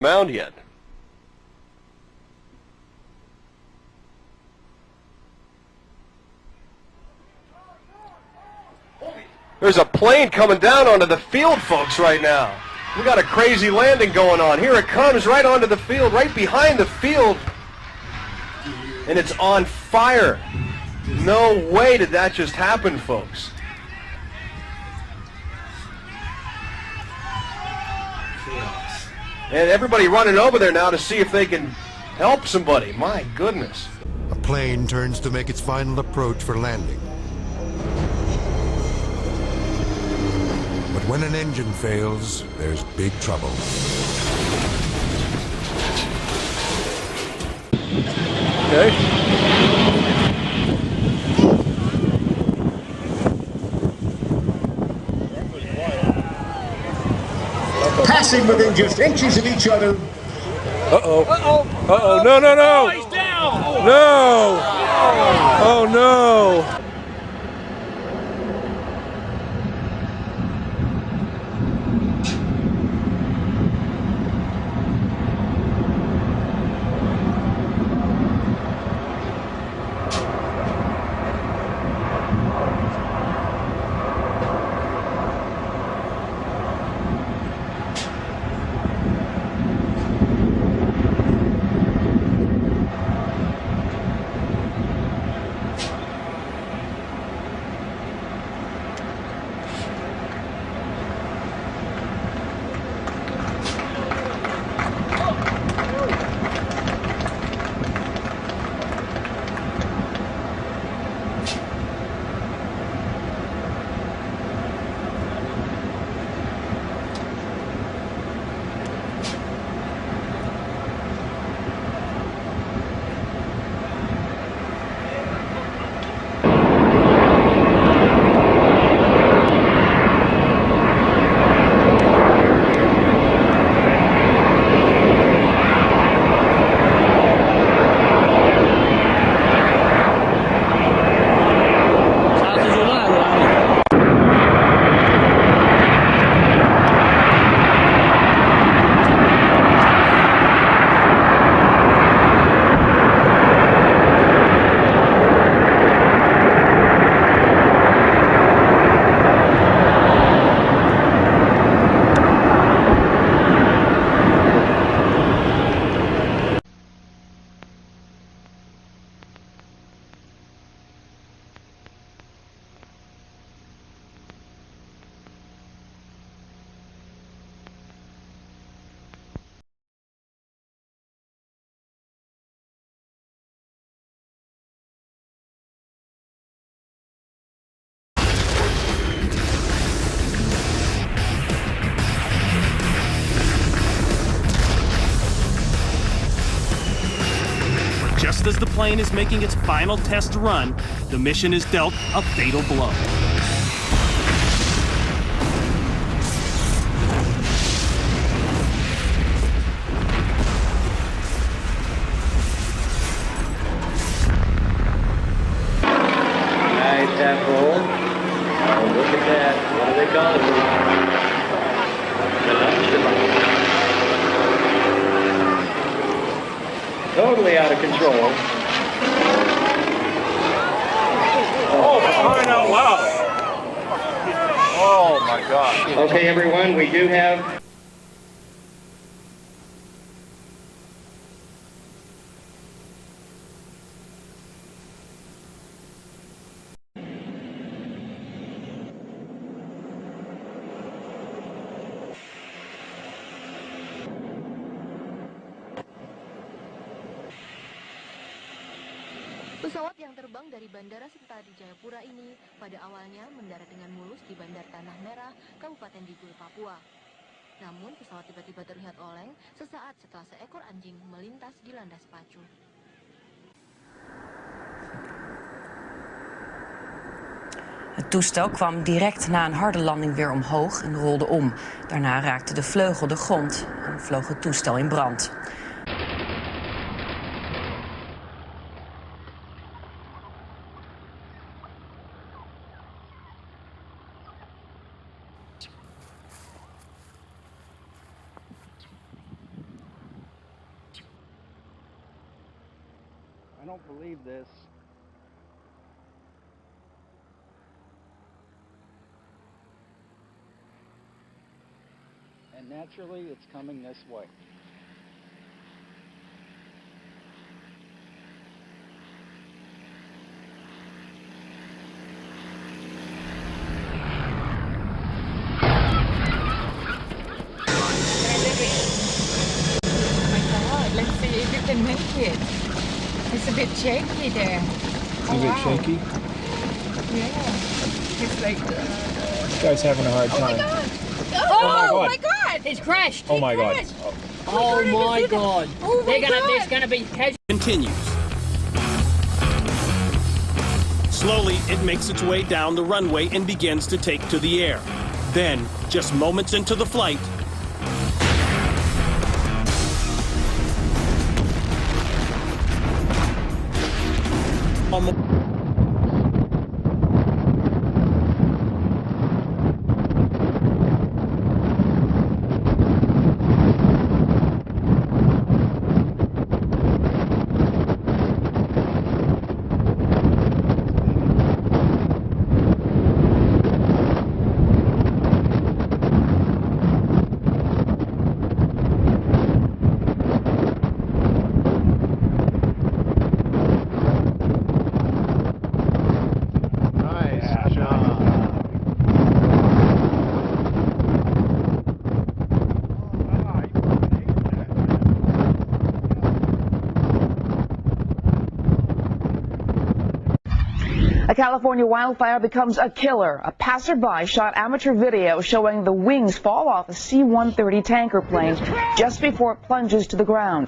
mound yet. There's a plane coming down onto the field, folks, right now. We got a crazy landing going on. Here it comes right onto the field, right behind the field. And it's on fire. No way did that just happen, folks. And everybody running over there now to see if they can help somebody. My goodness. A plane turns to make its final approach for landing. But when an engine fails, there's big trouble. Okay. Passing within just inches of each other. Uh-oh. Uh-oh. Uh-oh. No, no, no. Oh, he's down. No. Oh, no. Just as the plane is making its final test run, the mission is dealt a fatal blow. Nice tap roll. Oh, look at that. What do they call it? Totally out of control. Oh, for crying out loud! Oh my gosh. Okay, everyone, we do have... Pesawat yang terbang dari Bandara Sentani Jayapura ini pada awalnya mendarat dengan mulus di Bandar Tanah Merah, Kabupaten Digul, Papua. Namun pesawat tiba-tiba terlihat oleng sesaat setelah seekor anjing melintas di landas pacu. Het toestel kwam direct na een harde landing weer omhoog en rolde om. Daarna raakte de vleugel de grond en vloog het toestel in brand. I don't believe this. And naturally, it's coming this way. Let's see if you can make it. It's a bit shaky there. It's a bit shaky. Yeah. It's like... This guy's having a hard time. Oh my god! It's crashed. Oh my god. Oh my god. There's gonna be casualties. Continues. Slowly, it makes its way down the runway and begins to take to the air. Then, just moments into the flight, A California wildfire becomes a killer. A passerby shot amateur video showing the wings fall off a C-130 tanker plane just before it plunges to the ground.